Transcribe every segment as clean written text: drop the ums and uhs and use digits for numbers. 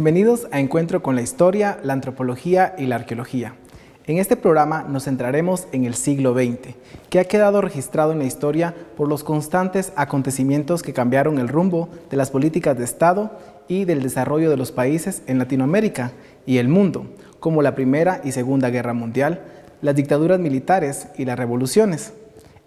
Bienvenidos a Encuentro con la Historia, la Antropología y la Arqueología. En este programa nos centraremos en el siglo XX, que ha quedado registrado en la historia por los constantes acontecimientos que cambiaron el rumbo de las políticas de Estado y del desarrollo de los países en Latinoamérica y el mundo, como la Primera y Segunda Guerra Mundial, las dictaduras militares y las revoluciones.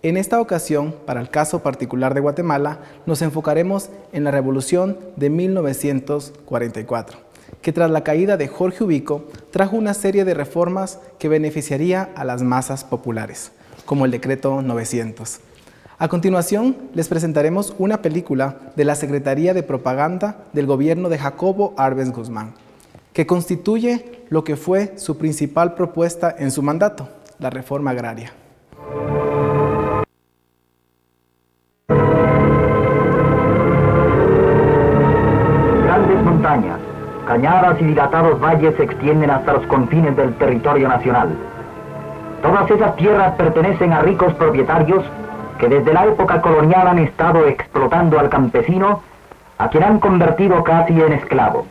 En esta ocasión, para el caso particular de Guatemala, nos enfocaremos en la Revolución de 1944, que tras la caída de Jorge Ubico, trajo una serie de reformas que beneficiaría a las masas populares, como el Decreto 900. A continuación, les presentaremos una película de la Secretaría de Propaganda del gobierno de Jacobo Arbenz Guzmán, que constituye lo que fue su principal propuesta en su mandato, la reforma agraria. Montañas, cañadas y dilatados valles se extienden hasta los confines del territorio nacional. Todas esas tierras pertenecen a ricos propietarios que desde la época colonial han estado explotando al campesino, a quien han convertido casi en esclavo.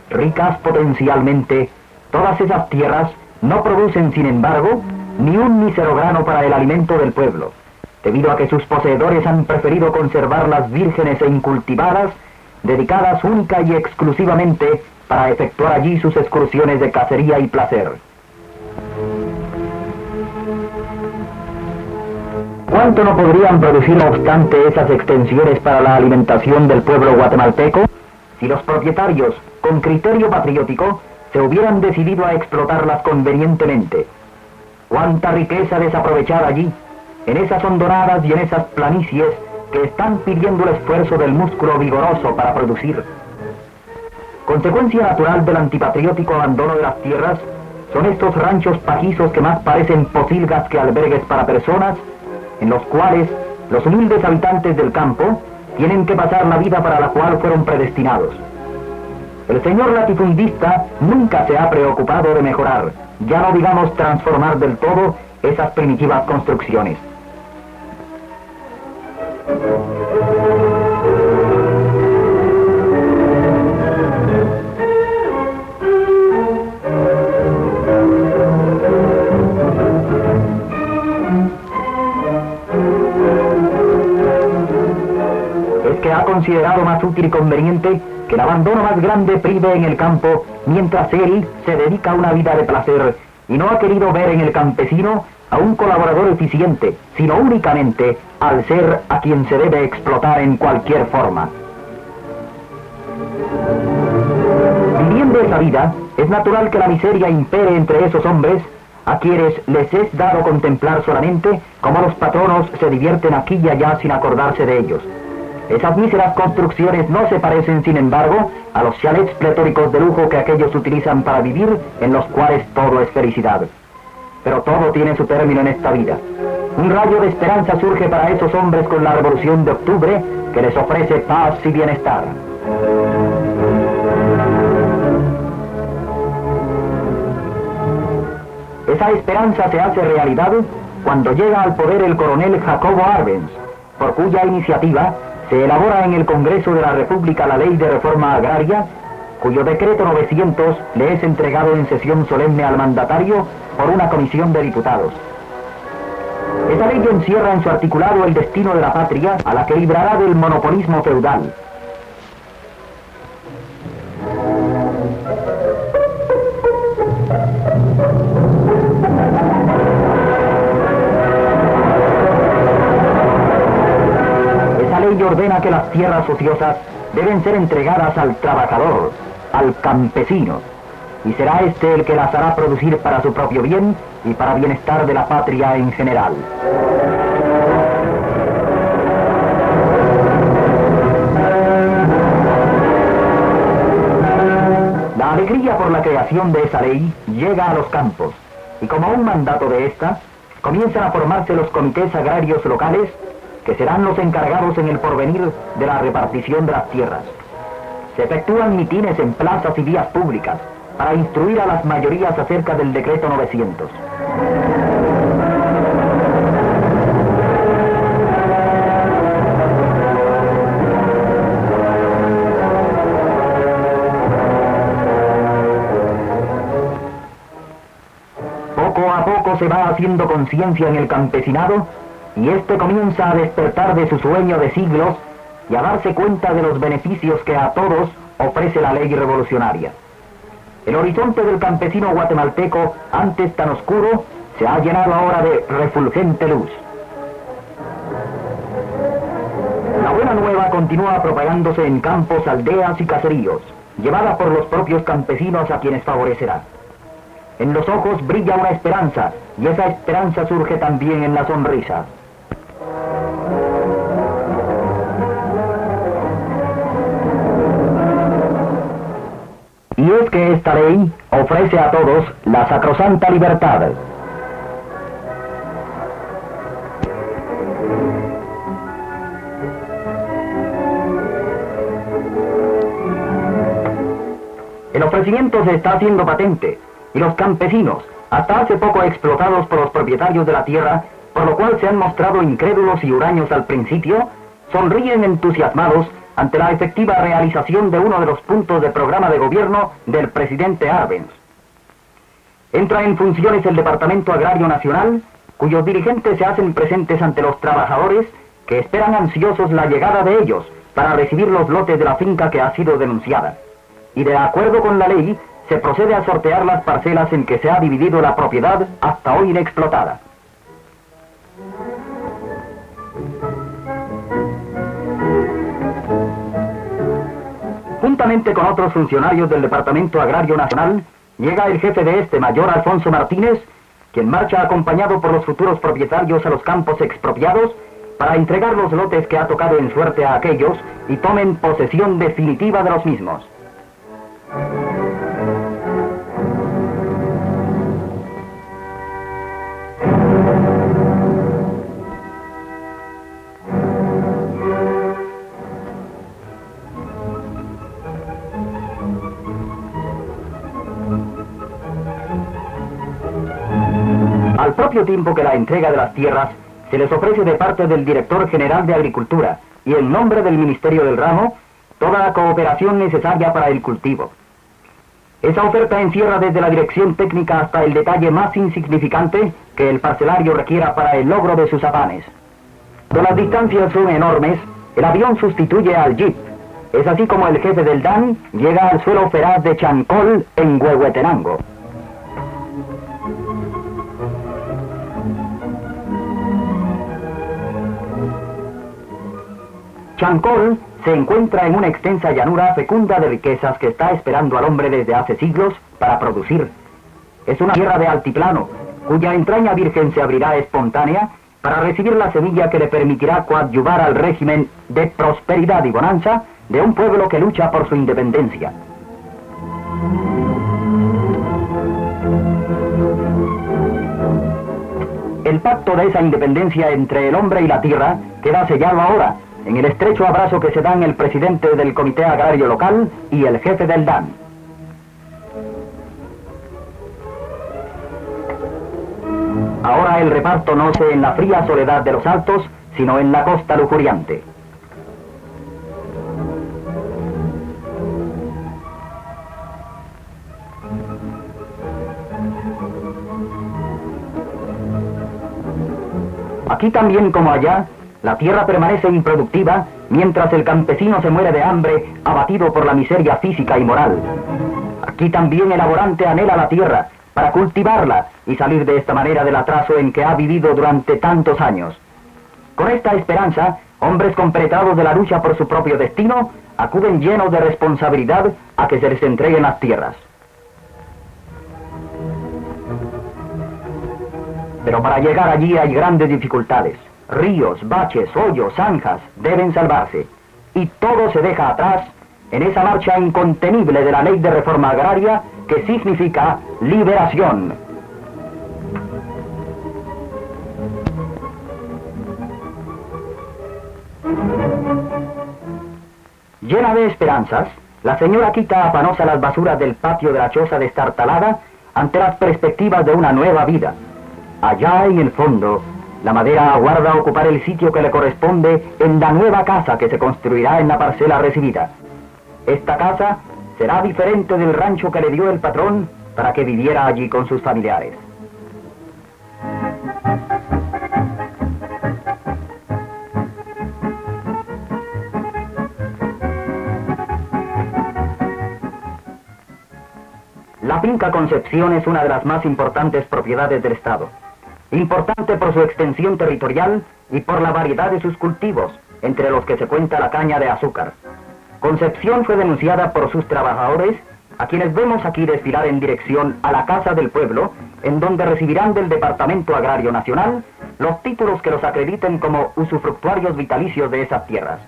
Ricas potencialmente, todas esas tierras no producen, sin embargo, ni un mísero grano para el alimento del pueblo, debido a que sus poseedores han preferido conservarlas vírgenes e incultivadas, dedicadas única y exclusivamente para efectuar allí sus excursiones de cacería y placer. ¿Cuánto no podrían producir, no obstante, esas extensiones para la alimentación del pueblo guatemalteco si los propietarios, con criterio patriótico, se hubieran decidido a explotarlas convenientemente? ¿Cuánta riqueza desaprovechada allí, en esas hondonadas y en esas planicies que están pidiendo el esfuerzo del músculo vigoroso para producir? Consecuencia natural del antipatriótico abandono de las tierras son estos ranchos pajizos que más parecen pocilgas que albergues para personas, en los cuales los humildes habitantes del campo tienen que pasar la vida para la cual fueron predestinados. El señor latifundista nunca se ha preocupado de mejorar, ya no digamos transformar del todo, esas primitivas construcciones. Es que ha considerado más útil y conveniente que el abandono más grande prive en el campo, mientras él se dedica a una vida de placer, y no ha querido ver en el campesino a un colaborador eficiente, sino únicamente al ser a quien se debe explotar en cualquier forma. Viviendo esa vida, es natural que la miseria impere entre esos hombres, a quienes les es dado contemplar solamente cómo los patronos se divierten aquí y allá sin acordarse de ellos. Esas míseras construcciones no se parecen, sin embargo, a los chalets pletóricos de lujo que aquellos utilizan para vivir, en los cuales todo es felicidad. Pero todo tiene su término en esta vida. Un rayo de esperanza surge para esos hombres con la Revolución de Octubre, que les ofrece paz y bienestar. Esa esperanza se hace realidad cuando llega al poder el coronel Jacobo Arbenz, por cuya iniciativa se elabora en el Congreso de la República la Ley de Reforma Agraria, cuyo decreto 900 le es entregado en sesión solemne al mandatario por una comisión de diputados. Esa ley encierra en su articulado el destino de la patria a la que librará del monopolismo feudal. Esa ley ordena que las tierras ociosas deben ser entregadas al trabajador, al campesino, y será este el que las hará producir para su propio bien y para bienestar de la patria en general. La alegría por la creación de esa ley llega a los campos, y como un mandato de esta, comienzan a formarse los comités agrarios locales, que serán los encargados en el porvenir de la repartición de las tierras. Se efectúan mitines en plazas y vías públicas para instruir a las mayorías acerca del decreto 900. poco se va haciendo conciencia en el campesinado y este comienza a despertar de su sueño de siglos y a darse cuenta de los beneficios que a todos ofrece la ley revolucionaria. El horizonte del campesino guatemalteco, antes tan oscuro, se ha llenado ahora de refulgente luz. La buena nueva continúa propagándose en campos, aldeas y caseríos, llevada por los propios campesinos a quienes favorecerá. En los ojos brilla una esperanza, y esa esperanza surge también en la sonrisa. Y es que esta ley ofrece a todos la sacrosanta libertad. El ofrecimiento se está haciendo patente, y los campesinos, hasta hace poco explotados por los propietarios de la tierra, por lo cual se han mostrado incrédulos y huraños al principio, sonríen entusiasmados ante la efectiva realización de uno de los puntos del programa de gobierno del presidente Arbenz. Entra en funciones el Departamento Agrario Nacional, cuyos dirigentes se hacen presentes ante los trabajadores que esperan ansiosos la llegada de ellos para recibir los lotes de la finca que ha sido denunciada. Y de acuerdo con la ley, se procede a sortear las parcelas en que se ha dividido la propiedad hasta hoy inexplotada. Juntamente con otros funcionarios del Departamento Agrario Nacional, llega el jefe de este, Mayor Alfonso Martínez, quien marcha acompañado por los futuros propietarios a los campos expropiados para entregar los lotes que ha tocado en suerte a aquellos y tomen posesión definitiva de los mismos. Al propio tiempo que la entrega de las tierras se les ofrece de parte del Director General de Agricultura y en nombre del Ministerio del Ramo toda la cooperación necesaria para el cultivo. Esa oferta encierra desde la dirección técnica hasta el detalle más insignificante que el parcelario requiera para el logro de sus afanes. Cuando las distancias son enormes, el avión sustituye al jeep. Es así como el jefe del DAN llega al suelo feraz de Chancol en Huehuetenango. Chancol se encuentra en una extensa llanura fecunda de riquezas que está esperando al hombre desde hace siglos para producir. Es una tierra de altiplano, cuya entraña virgen se abrirá espontánea para recibir la semilla que le permitirá coadyuvar al régimen de prosperidad y bonanza de un pueblo que lucha por su independencia. El pacto de esa independencia entre el hombre y la tierra queda sellado ahora en el estrecho abrazo que se dan el presidente del Comité Agrario Local y el jefe del DAN. Ahora el reparto no se en la fría soledad de los altos, sino en la costa lujuriante. Aquí también como allá, la tierra permanece improductiva mientras el campesino se muere de hambre, abatido por la miseria física y moral. Aquí también el laborante anhela la tierra para cultivarla y salir de esta manera del atraso en que ha vivido durante tantos años. Con esta esperanza, hombres compenetrados de la lucha por su propio destino acuden llenos de responsabilidad a que se les entreguen las tierras. Pero para llegar allí hay grandes dificultades. Ríos, baches, hoyos, zanjas deben salvarse. Y todo se deja atrás en esa marcha incontenible de la ley de reforma agraria que significa liberación. Llena de esperanzas, la señora quita afanosa las basuras del patio de la choza destartalada ante las perspectivas de una nueva vida. Allá en el fondo, la madera aguarda ocupar el sitio que le corresponde en la nueva casa que se construirá en la parcela recibida. Esta casa será diferente del rancho que le dio el patrón para que viviera allí con sus familiares. finca Concepción es una de las más importantes propiedades del Estado. Importante por su extensión territorial y por la variedad de sus cultivos, entre los que se cuenta la caña de azúcar. Concepción fue denunciada por sus trabajadores, a quienes vemos aquí desfilar en dirección a la Casa del Pueblo, en donde recibirán del Departamento Agrario Nacional los títulos que los acrediten como usufructuarios vitalicios de esas tierras.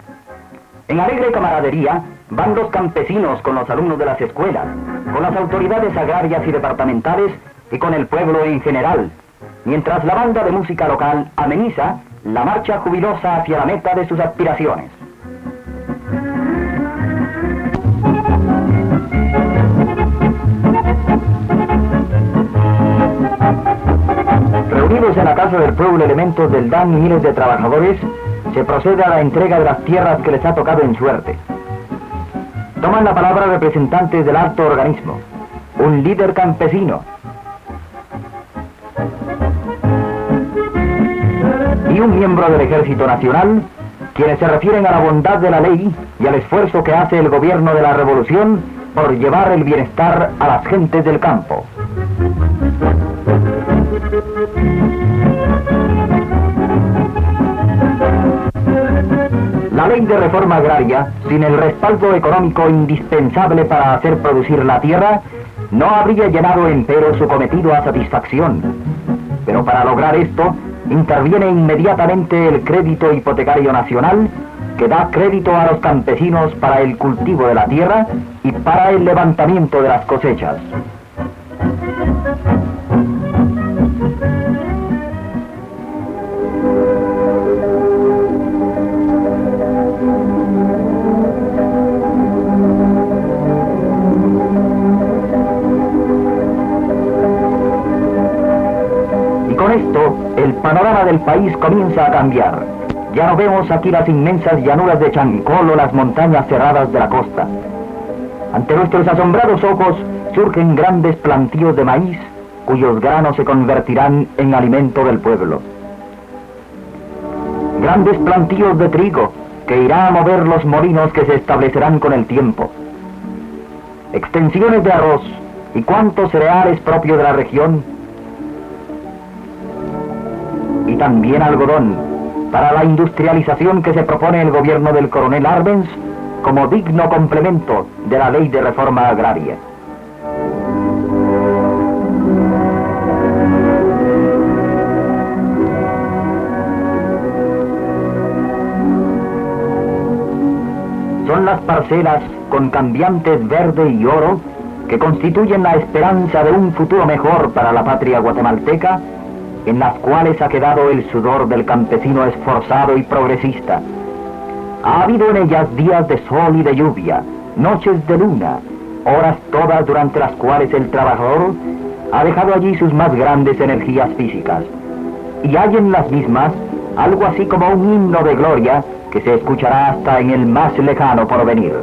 En alegre camaradería van los campesinos con los alumnos de las escuelas, con las autoridades agrarias y departamentales y con el pueblo en general, mientras la banda de música local ameniza la marcha jubilosa hacia la meta de sus aspiraciones. Reunidos en la Casa del Pueblo elementos del DAN y miles de trabajadores, se procede a la entrega de las tierras que les ha tocado en suerte. Toman la palabra representantes del alto organismo, un líder campesino y un miembro del Ejército Nacional, quienes se refieren a la bondad de la ley y al esfuerzo que hace el gobierno de la revolución por llevar el bienestar a las gentes del campo. La ley de reforma agraria, sin el respaldo económico indispensable para hacer producir la tierra, no habría llenado empero su cometido a satisfacción. Pero para lograr esto, interviene inmediatamente el crédito hipotecario nacional, que da crédito a los campesinos para el cultivo de la tierra y para el levantamiento de las cosechas. Con esto, el panorama del país comienza a cambiar. Ya no vemos aquí las inmensas llanuras de Chancol o las montañas cerradas de la costa. Ante nuestros asombrados ojos surgen grandes plantíos de maíz, cuyos granos se convertirán en alimento del pueblo. Grandes plantíos de trigo, que irá a mover los molinos que se establecerán con el tiempo. Extensiones de arroz y cuantos cereales propios de la región, y también algodón, para la industrialización que se propone el gobierno del coronel Arbenz como digno complemento de la ley de reforma agraria. Son las parcelas con cambiantes verde y oro que constituyen la esperanza de un futuro mejor para la patria guatemalteca, en las cuales ha quedado el sudor del campesino esforzado y progresista. Ha habido en ellas días de sol y de lluvia, noches de luna, horas todas durante las cuales el trabajador ha dejado allí sus más grandes energías físicas. Y hay en las mismas algo así como un himno de gloria que se escuchará hasta en el más lejano porvenir.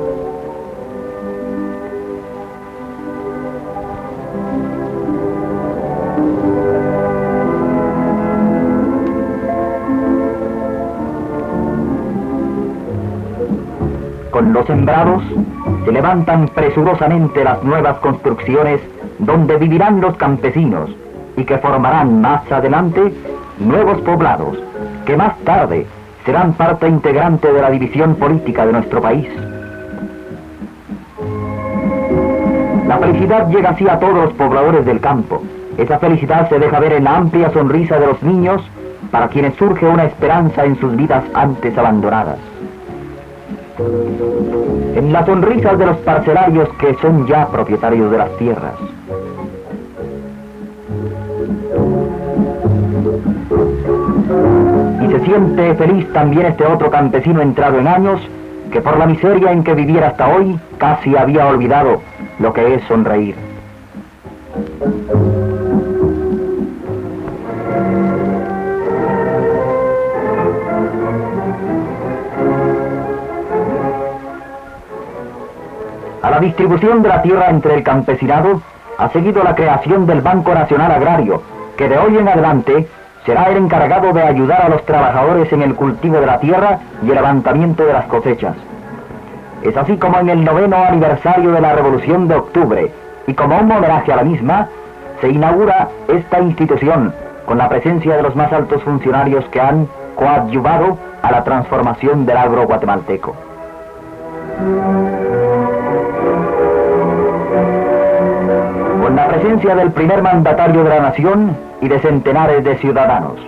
Con los sembrados se levantan presurosamente las nuevas construcciones donde vivirán los campesinos y que formarán más adelante nuevos poblados que más tarde serán parte integrante de la división política de nuestro país. La felicidad llega así a todos los pobladores del campo. Esa felicidad se deja ver en la amplia sonrisa de los niños, para quienes surge una esperanza en sus vidas antes abandonadas. En las sonrisas de los parcelarios que son ya propietarios de las tierras. Y se siente feliz también este otro campesino entrado en años, que por la miseria en que viviera hasta hoy, casi había olvidado lo que es sonreír. A la distribución de la tierra entre el campesinado ha seguido la creación del Banco Nacional Agrario, que de hoy en adelante será el encargado de ayudar a los trabajadores en el cultivo de la tierra y el levantamiento de las cosechas. Es así como en el 9º aniversario de la Revolución de Octubre, y como un homenaje a la misma, se inaugura esta institución con la presencia de los más altos funcionarios que han coadyuvado a la transformación del agro guatemalteco. Con la presencia del primer mandatario de la nación y de centenares de ciudadanos.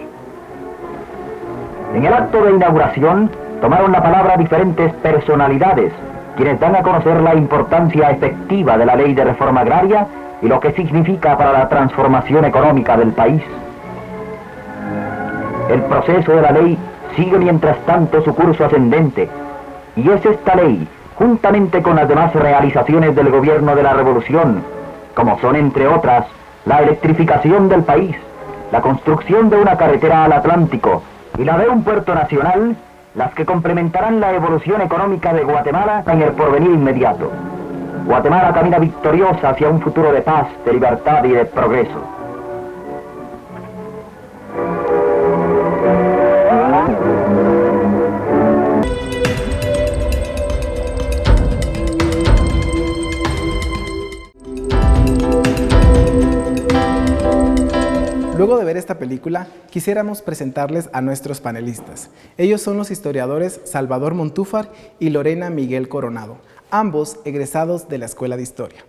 En el acto de inauguración tomaron la palabra diferentes personalidades, quienes dan a conocer la importancia efectiva de la ley de reforma agraria y lo que significa para la transformación económica del país. El proceso de la ley sigue mientras tanto su curso ascendente, y es esta ley, juntamente con las demás realizaciones del gobierno de la revolución, como son entre otras la electrificación del país, la construcción de una carretera al Atlántico y la de un puerto nacional, las que complementarán la evolución económica de Guatemala en el porvenir inmediato. Guatemala camina victoriosa hacia un futuro de paz, de libertad y de progreso. Luego de ver esta película, quisiéramos presentarles a nuestros panelistas. Ellos son los historiadores Salvador Montúfar y Lorena Miguel Coronado, ambos egresados de la Escuela de Historia.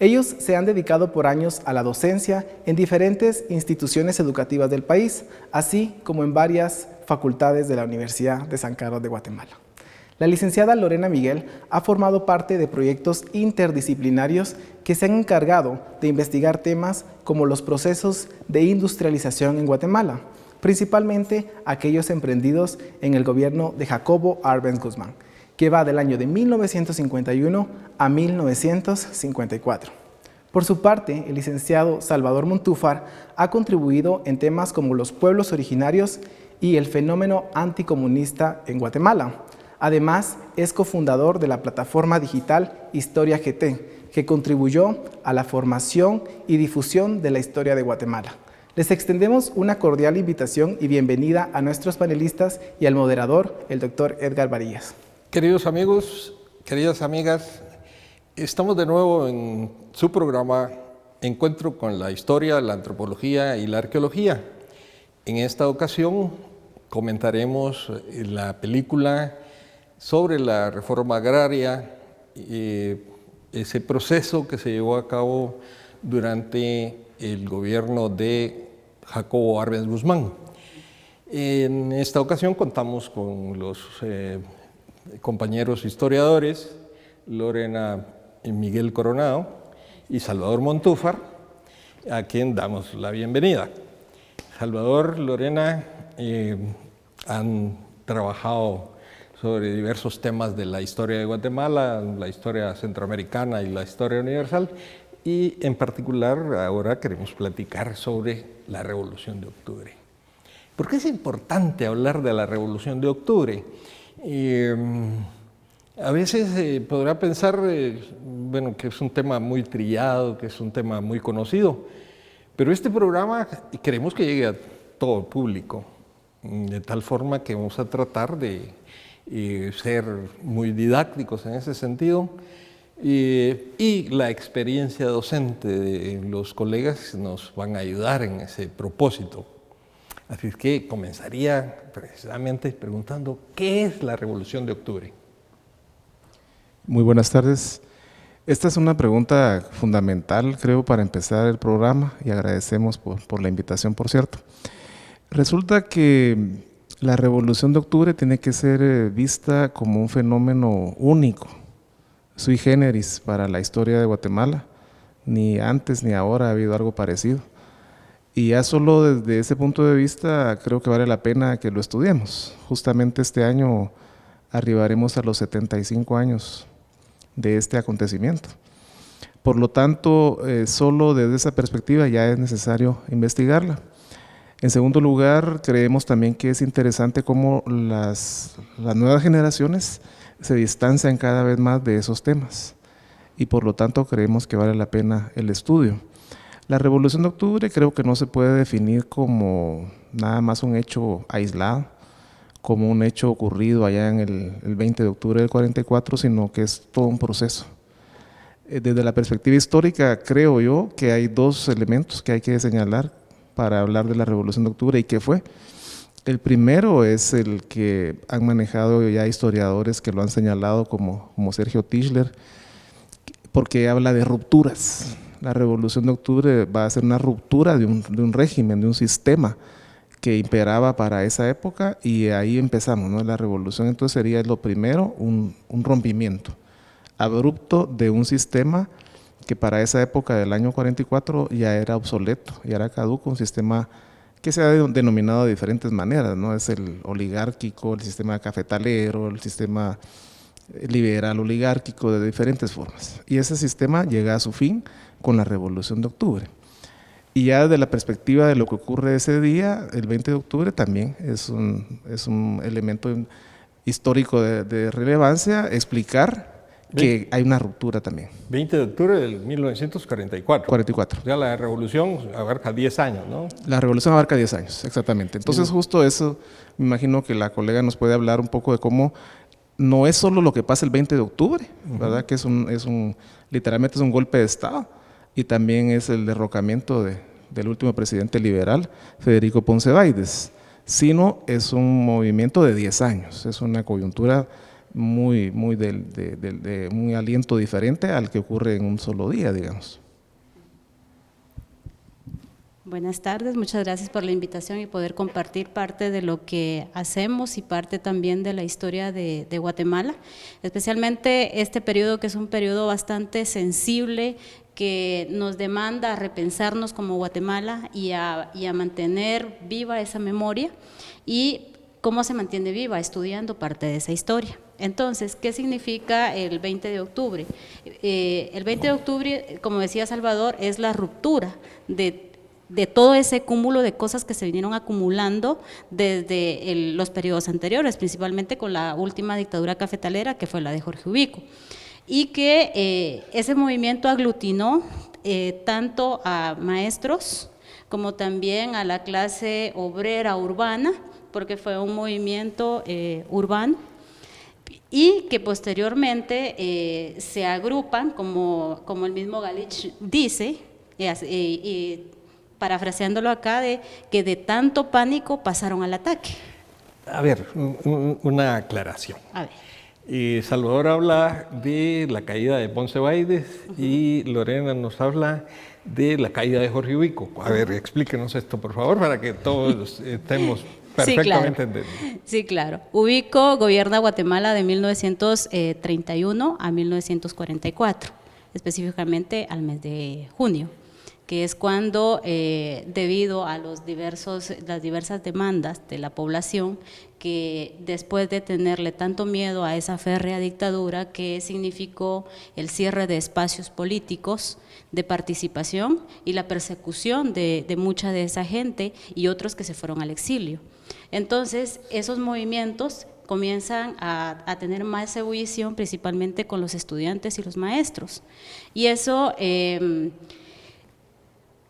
Ellos se han dedicado por años a la docencia en diferentes instituciones educativas del país, así como en varias facultades de la Universidad de San Carlos de Guatemala. La licenciada Lorena Miguel ha formado parte de proyectos interdisciplinarios que se han encargado de investigar temas como los procesos de industrialización en Guatemala, principalmente aquellos emprendidos en el gobierno de Jacobo Arbenz Guzmán, que va del año de 1951 a 1954. Por su parte, el licenciado Salvador Montúfar ha contribuido en temas como los pueblos originarios y el fenómeno anticomunista en Guatemala. Además, es cofundador de la plataforma digital Historia GT, que contribuyó a la formación y difusión de la historia de Guatemala. Les extendemos una cordial invitación y bienvenida a nuestros panelistas y al moderador, el doctor Edgar Varillas. Queridos amigos, queridas amigas, estamos de nuevo en su programa Encuentro con la Historia, la Antropología y la Arqueología. En esta ocasión comentaremos la película sobre la reforma agraria, ese proceso que se llevó a cabo durante el gobierno de Jacobo Arbenz Guzmán. En esta ocasión contamos con los compañeros historiadores Lorena Miguel Coronado y Salvador Montúfar, a quien damos la bienvenida. Salvador, Lorena han trabajado sobre diversos temas de la historia de Guatemala, la historia centroamericana y la historia universal, y en particular ahora queremos platicar sobre la Revolución de Octubre. ¿Por qué es importante hablar de la Revolución de Octubre? A veces podrá pensar bueno, que es un tema muy trillado, que es un tema muy conocido, pero este programa queremos que llegue a todo el público, de tal forma que vamos a tratar de ser muy didácticos en ese sentido, y la experiencia docente de los colegas nos van a ayudar en ese propósito. Así es que comenzaría precisamente preguntando, ¿qué es la Revolución de Octubre? Muy buenas tardes. Esta es una pregunta fundamental, creo, para empezar el programa, y agradecemos por la invitación, por cierto. Resulta que la Revolución de Octubre tiene que ser vista como un fenómeno único, sui generis para la historia de Guatemala. Ni antes ni ahora ha habido algo parecido. Y ya solo desde ese punto de vista creo que vale la pena que lo estudiemos. Justamente este año arribaremos a los 75 años de este acontecimiento. Por lo tanto, solo desde esa perspectiva ya es necesario investigarla. En segundo lugar, creemos también que es interesante cómo las nuevas generaciones se distancian cada vez más de esos temas, y por lo tanto creemos que vale la pena el estudio. La Revolución de Octubre creo que no se puede definir como nada más un hecho aislado, como un hecho ocurrido allá en el 20 de octubre del 44, sino que es todo un proceso. Desde la perspectiva histórica, creo yo que hay dos elementos que hay que señalar para hablar de la Revolución de Octubre y qué fue. El primero es el que han manejado ya historiadores que lo han señalado como Sergio Tischler, porque habla de rupturas. La Revolución de Octubre va a ser una ruptura de un régimen, de un sistema que imperaba para esa época, y ahí empezamos, ¿no? La revolución entonces sería lo primero, un rompimiento abrupto de un sistema que para esa época del año 44 ya era obsoleto, ya era caduco, un sistema que se ha denominado de diferentes maneras, ¿no? Es el oligárquico, el sistema cafetalero, el sistema liberal oligárquico, de diferentes formas. Y ese sistema llega a su fin con la Revolución de Octubre. Y ya desde la perspectiva de lo que ocurre ese día, el 20 de octubre también es un elemento histórico de relevancia, explicar que hay una ruptura también. 20 de octubre del 1944. 44. O sea, la revolución abarca 10 años, ¿no? La revolución abarca 10 años, exactamente. Entonces, justo eso, me imagino que la colega nos puede hablar un poco de cómo no es solo lo que pasa el 20 de octubre, ¿verdad? Que literalmente es un golpe de Estado, y también es el derrocamiento del último presidente liberal, Federico Ponce Báides, sino es un movimiento de 10 años, es una coyuntura muy de un aliento diferente al que ocurre en un solo día, digamos. Buenas tardes, muchas gracias por la invitación y poder compartir parte de lo que hacemos y parte también de la historia de Guatemala, especialmente este periodo, que es un periodo bastante sensible, que nos demanda repensarnos como Guatemala y a mantener viva esa memoria. ¿Y cómo se mantiene viva? Estudiando parte de esa historia. Entonces, ¿qué significa el 20 de octubre? El 20 de octubre, como decía Salvador, es la ruptura de todo ese cúmulo de cosas que se vinieron acumulando desde los periodos anteriores, principalmente con la última dictadura cafetalera, que fue la de Jorge Ubico, y que ese movimiento aglutinó tanto a maestros como también a la clase obrera urbana, porque fue un movimiento urbano, y que posteriormente se agrupan, como el mismo Galich dice, parafraseándolo acá, de que de tanto pánico pasaron al ataque. A ver, una aclaración. A ver. Salvador habla de la caída de Ponce Báides y Lorena nos habla de la caída de Jorge Ubico. A ver, explíquenos esto, por favor, para que todos estemos perfectamente entendidos. Sí, claro. Ubico gobierna Guatemala de 1931 a 1944, específicamente al mes de junio, que es cuando, debido a las diversas demandas de la población, que después de tenerle tanto miedo a esa férrea dictadura que significó el cierre de espacios políticos de participación y la persecución de mucha de esa gente y otros que se fueron al exilio. Entonces, esos movimientos comienzan a tener más ebullición, principalmente con los estudiantes y los maestros. Y eso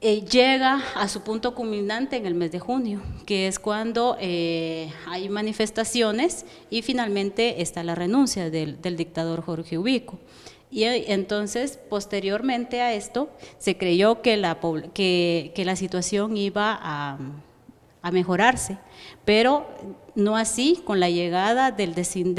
llega a su punto culminante en el mes de junio, que es cuando hay manifestaciones y finalmente está la renuncia del dictador Jorge Ubico. Y entonces, posteriormente a esto, se creyó que la situación iba a mejorarse, pero no así con la llegada del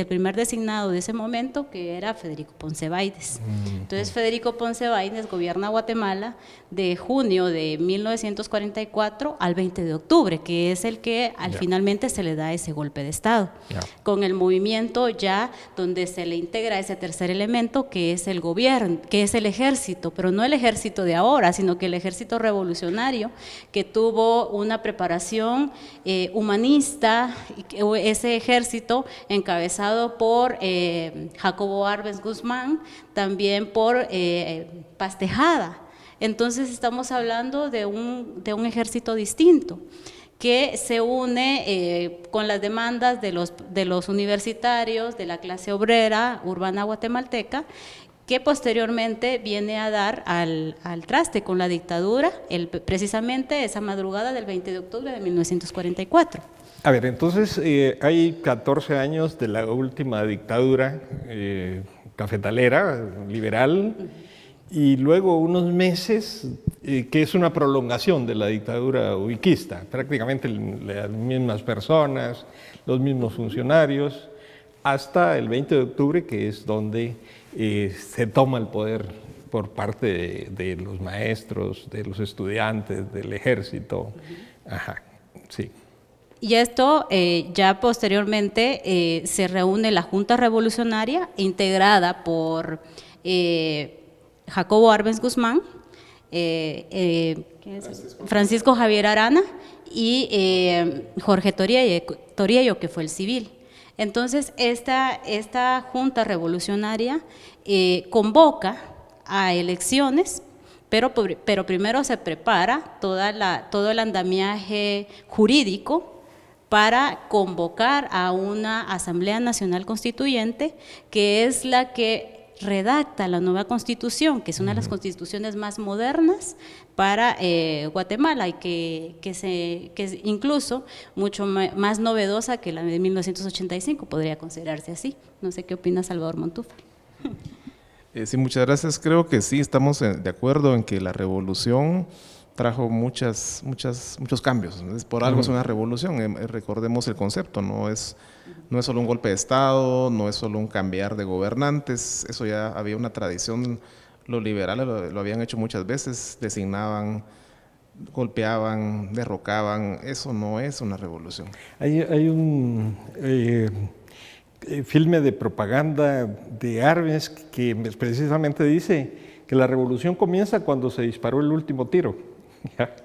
primer designado de ese momento, que era Federico Ponce Báides. Entonces, Federico Ponce Báides gobierna Guatemala de junio de 1944 al 20 de octubre, que es el que finalmente se le da ese golpe de Estado, con el movimiento ya donde se le integra ese tercer elemento, que es el gobierno, que es el ejército, pero no el ejército de ahora, sino que el ejército revolucionario, que tuvo una preparación humanista, ese ejército encabezado por Jacobo Arbenz Guzmán, también por Paz Tejada. Entonces estamos hablando de un ejército distinto, que se une con las demandas de los universitarios, de la clase obrera urbana guatemalteca, que posteriormente viene a dar al traste con la dictadura, precisamente esa madrugada del 20 de octubre de 1944. A ver, entonces hay 14 años de la última dictadura cafetalera, liberal, y luego unos meses que es una prolongación de la dictadura ubiquista, prácticamente las mismas personas, los mismos funcionarios, hasta el 20 de octubre, que es donde se toma el poder por parte de los maestros, de los estudiantes, del ejército. Ajá, sí. Y esto ya posteriormente se reúne la Junta Revolucionaria integrada por Jacobo Arbenz Guzmán, Francisco Javier Arana y Jorge Toriello, que fue el civil. Entonces, esta Junta Revolucionaria convoca a elecciones, pero primero se prepara todo el andamiaje jurídico para convocar a una Asamblea Nacional Constituyente, que es la que redacta la nueva Constitución, que es una de las constituciones más modernas para Guatemala y que es incluso mucho más novedosa que la de 1985, podría considerarse así. No sé qué opina Salvador Montúfar. Sí, muchas gracias. Creo que sí, estamos de acuerdo en que la revolución trajo muchos cambios. Por algo es una revolución. Recordemos el concepto, no es solo un golpe de Estado, no es solo un cambiar de gobernantes. Eso ya había una tradición. Los liberales lo habían hecho muchas veces, designaban, golpeaban, derrocaban. Eso no es una revolución. Hay un filme de propaganda de Arbenz que precisamente dice que la revolución comienza cuando se disparó el último tiro, ¿ya?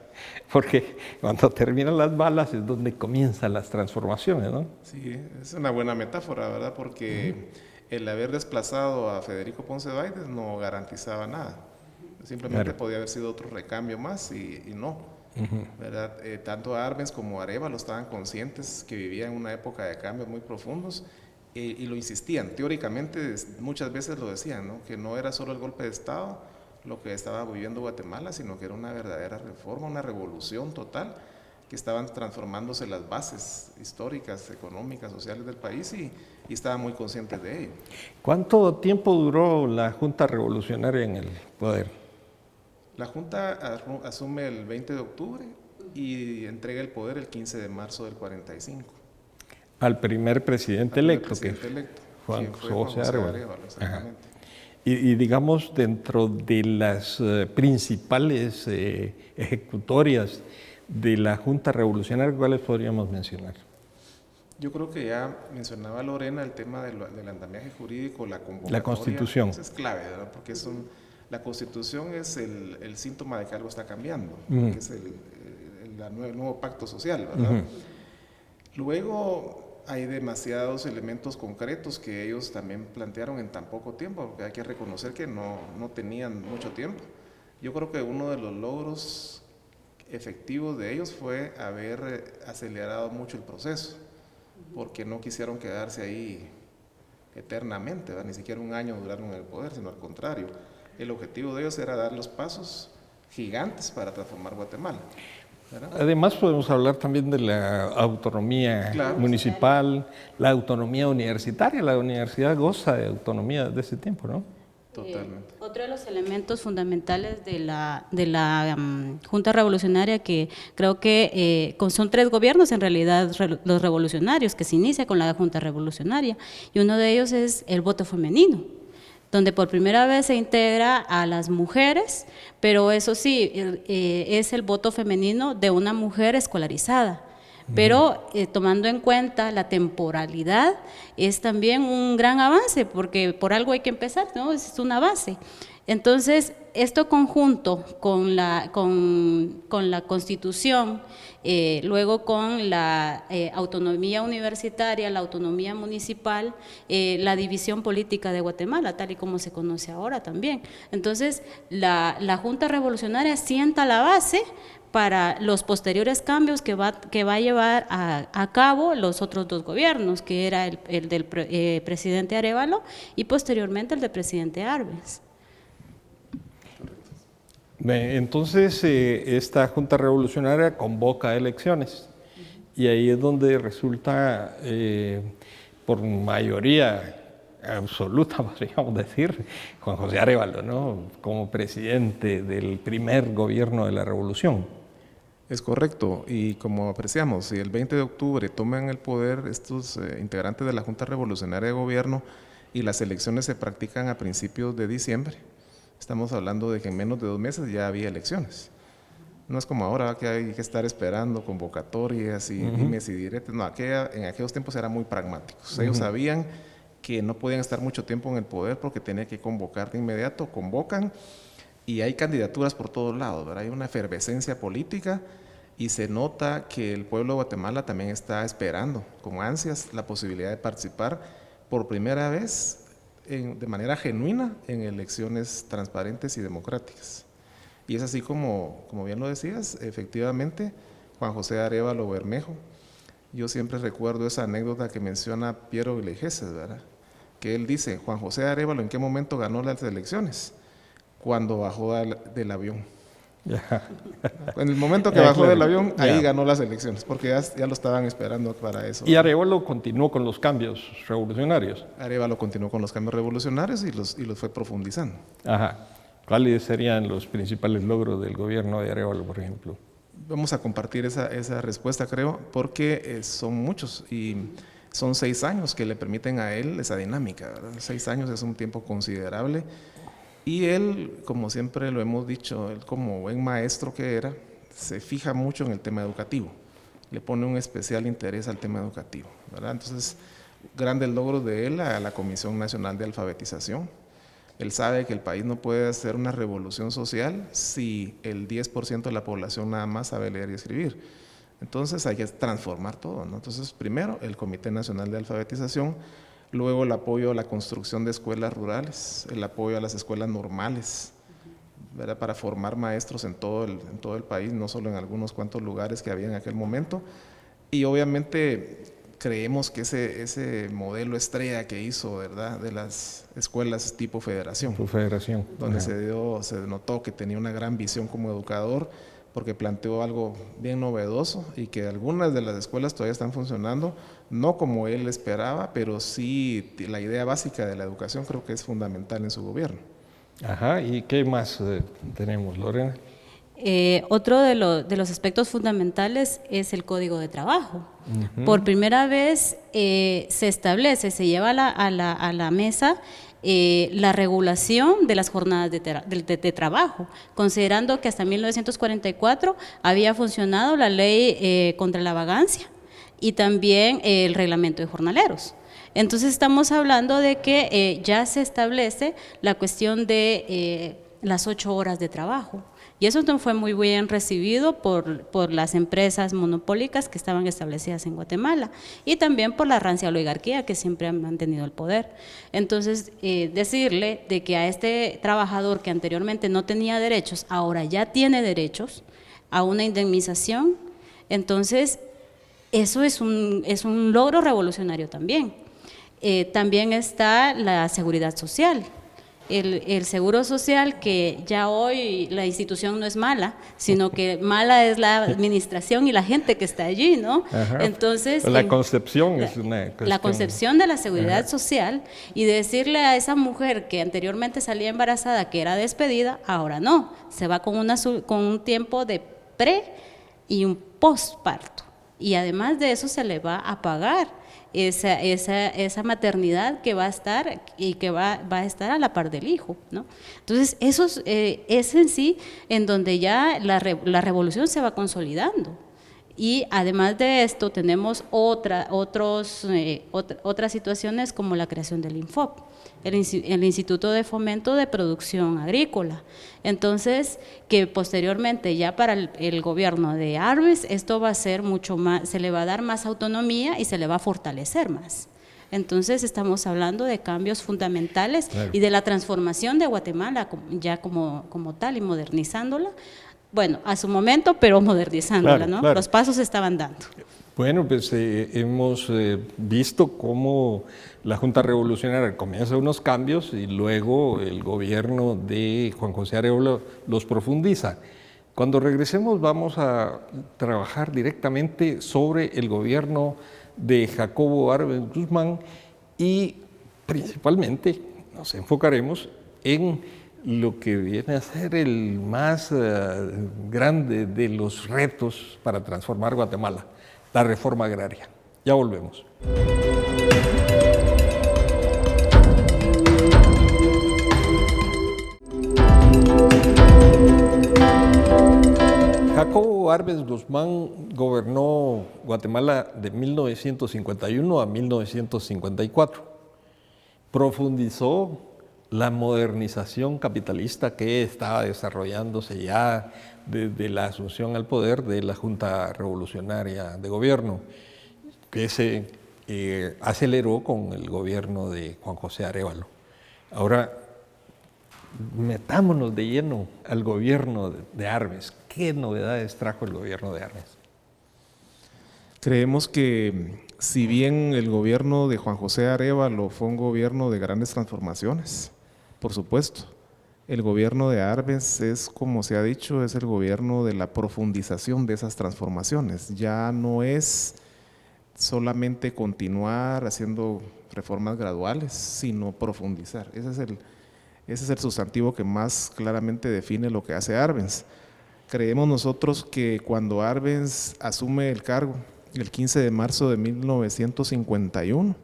Porque cuando terminan las balas es donde comienzan las transformaciones, ¿no? Sí, es una buena metáfora, ¿verdad? Porque el haber desplazado a Federico Ponce de Baides no garantizaba nada. Simplemente podía haber sido otro recambio más y no, ¿verdad? Tanto Arbenz como Arévalo estaban conscientes que vivían en una época de cambios muy profundos y lo insistían. Teóricamente muchas veces lo decían, ¿no? Que no era solo el golpe de Estado lo que estaba viviendo Guatemala, sino que era una verdadera reforma, una revolución total, que estaban transformándose las bases históricas, económicas, sociales del país y estaban muy conscientes de ello. ¿Cuánto tiempo duró la Junta Revolucionaria en el poder? La Junta asume el 20 de octubre y entrega el poder el 15 de marzo del 45. Al primer presidente electo, Juan José Arévalo, exactamente. Y digamos, dentro de las principales ejecutorias de la Junta Revolucionaria, ¿cuáles podríamos mencionar? Yo creo que ya mencionaba Lorena el tema del andamiaje jurídico, la convocatoria. La Constitución. Eso es clave, ¿verdad? Porque la Constitución es el síntoma de que algo está cambiando, que es el nuevo pacto social, ¿verdad? Luego hay demasiados elementos concretos que ellos también plantearon en tan poco tiempo, porque hay que reconocer que no tenían mucho tiempo. Yo creo que uno de los logros efectivos de ellos fue haber acelerado mucho el proceso, porque no quisieron quedarse ahí eternamente, ¿verdad? Ni siquiera un año duraron en el poder, sino al contrario. El objetivo de ellos era dar los pasos gigantes para transformar Guatemala, ¿verdad? Además podemos hablar también de la autonomía municipal, la autonomía universitaria. La universidad goza de autonomía desde ese tiempo, ¿no? Totalmente. Otro de los elementos fundamentales de la Junta Revolucionaria, que creo que son 3 gobiernos en realidad los revolucionarios, que se inicia con la Junta Revolucionaria, y uno de ellos es el voto femenino, donde por primera vez se integra a las mujeres, pero eso sí, es el voto femenino de una mujer escolarizada. Pero tomando en cuenta la temporalidad, es también un gran avance, porque por algo hay que empezar, ¿no? Es una base. Entonces, esto conjunto con la Constitución, luego con la autonomía universitaria, la autonomía municipal, la división política de Guatemala, tal y como se conoce ahora también. Entonces, la Junta Revolucionaria sienta la base para los posteriores cambios que va a llevar a cabo los otros 2 gobiernos, que era el del presidente Arévalo y posteriormente el del presidente Arbenz. Entonces, esta Junta Revolucionaria convoca elecciones y ahí es donde resulta, por mayoría absoluta, podríamos decir, Juan José Arévalo, ¿no? Como presidente del primer gobierno de la Revolución. Es correcto, y como apreciamos, si el 20 de octubre toman el poder estos integrantes de la Junta Revolucionaria de Gobierno y las elecciones se practican a principios de diciembre, estamos hablando de que en menos de 2 meses ya había elecciones. No es como ahora que hay que estar esperando convocatorias y dimes y diretes. No, en aquellos tiempos eran muy pragmáticos. Ellos sabían que no podían estar mucho tiempo en el poder porque tenía que convocar de inmediato, convocan y hay candidaturas por todos lados, ¿verdad? Hay una efervescencia política y se nota que el pueblo de Guatemala también está esperando con ansias la posibilidad de participar por primera vez de manera genuina en elecciones transparentes y democráticas. Y es así como bien lo decías, efectivamente, Juan José Arévalo Bermejo. Yo siempre recuerdo esa anécdota que menciona Piero Villegas, ¿verdad? Que él dice, Juan José Arévalo, ¿en qué momento ganó las elecciones? Cuando bajó del avión. En el momento que bajó del avión, ahí ganó las elecciones, porque ya lo estaban esperando para eso. Y Arévalo continuó con los cambios revolucionarios. Arévalo continuó con los cambios revolucionarios y los fue profundizando. Ajá. ¿Cuáles serían los principales logros del gobierno de Arévalo, por ejemplo? Vamos a compartir esa respuesta, creo, porque son muchos y son 6 años que le permiten a él esa dinámica, ¿verdad? 6 años es un tiempo considerable y él, como siempre lo hemos dicho, él como buen maestro que era, se fija mucho en el tema educativo, le pone un especial interés al tema educativo, ¿verdad? Entonces, grandes logros de él a la Comisión Nacional de Alfabetización. Él sabe que el país no puede hacer una revolución social si el 10% de la población nada más sabe leer y escribir. Entonces hay que transformar todo, ¿no? Entonces, primero, el Comité Nacional de Alfabetización, luego el apoyo a la construcción de escuelas rurales, el apoyo a las escuelas normales, ¿verdad? Para formar maestros en todo el país, no solo en algunos cuantos lugares que había en aquel momento. Y obviamente creemos que ese modelo estrella que hizo, ¿verdad?, de las escuelas tipo federación, donde se notó que tenía una gran visión como educador, porque planteó algo bien novedoso y que algunas de las escuelas todavía están funcionando, no como él esperaba, pero sí la idea básica de la educación creo que es fundamental en su gobierno. Ajá, ¿y qué más tenemos, Lorena? Otro de los aspectos fundamentales es el Código de Trabajo. Por primera vez se establece, se lleva a la mesa la regulación de las jornadas de trabajo, considerando que hasta 1944 había funcionado la ley contra la vagancia y también el reglamento de jornaleros. Entonces estamos hablando de que ya se establece la cuestión de las 8 horas de trabajo. Y eso fue muy bien recibido por las empresas monopólicas que estaban establecidas en Guatemala y también por la rancia oligarquía que siempre han mantenido el poder. Entonces, decirle de que a este trabajador que anteriormente no tenía derechos, ahora ya tiene derechos a una indemnización, entonces eso es un logro revolucionario también. También está la seguridad social. El seguro social, que ya hoy la institución no es mala, sino que mala es la administración y la gente que está allí, ¿no? Ajá. Entonces, la concepción es una cuestión. La concepción de la seguridad social y decirle a esa mujer que anteriormente salía embarazada que era despedida, ahora no, se va con un tiempo de pre y un postparto. Y además de eso se le va a pagar esa maternidad que va a estar y que va a estar a la par del hijo, ¿no? Entonces, eso es en sí en donde ya la revolución se va consolidando. Y además de esto tenemos otras situaciones como la creación del INFOP, el Instituto de Fomento de Producción Agrícola. Entonces, que posteriormente ya para el gobierno de Arbenz esto va a ser mucho más, se le va a dar más autonomía y se le va a fortalecer más. Entonces estamos hablando de cambios fundamentales, claro, y de la transformación de Guatemala ya como tal y modernizándola. Bueno, a su momento, pero modernizándola, claro, ¿no? Claro. Los pasos se estaban dando. Bueno, pues hemos visto cómo la Junta Revolucionaria comienza unos cambios y luego el gobierno de Juan José Arévalo los profundiza. Cuando regresemos vamos a trabajar directamente sobre el gobierno de Jacobo Arbenz Guzmán y principalmente nos enfocaremos en lo que viene a ser el más grande de los retos para transformar Guatemala, la reforma agraria. Ya volvemos. Jacobo Arbenz Guzmán gobernó Guatemala de 1951 a 1954. Profundizó la modernización capitalista que estaba desarrollándose ya desde la asunción al poder de la Junta Revolucionaria de Gobierno, que se aceleró con el gobierno de Juan José Arévalo. Ahora, metámonos de lleno al gobierno de Arbenz. ¿Qué novedades trajo el gobierno de Arbenz? Creemos que si bien el gobierno de Juan José Arévalo fue un gobierno de grandes transformaciones, por supuesto, el gobierno de Arbenz es, como se ha dicho, es el gobierno de la profundización de esas transformaciones. Ya no es solamente continuar haciendo reformas graduales, sino profundizar. Ese es el sustantivo que más claramente define lo que hace Arbenz. Creemos nosotros que cuando Arbenz asume el cargo, el 15 de marzo de 1951,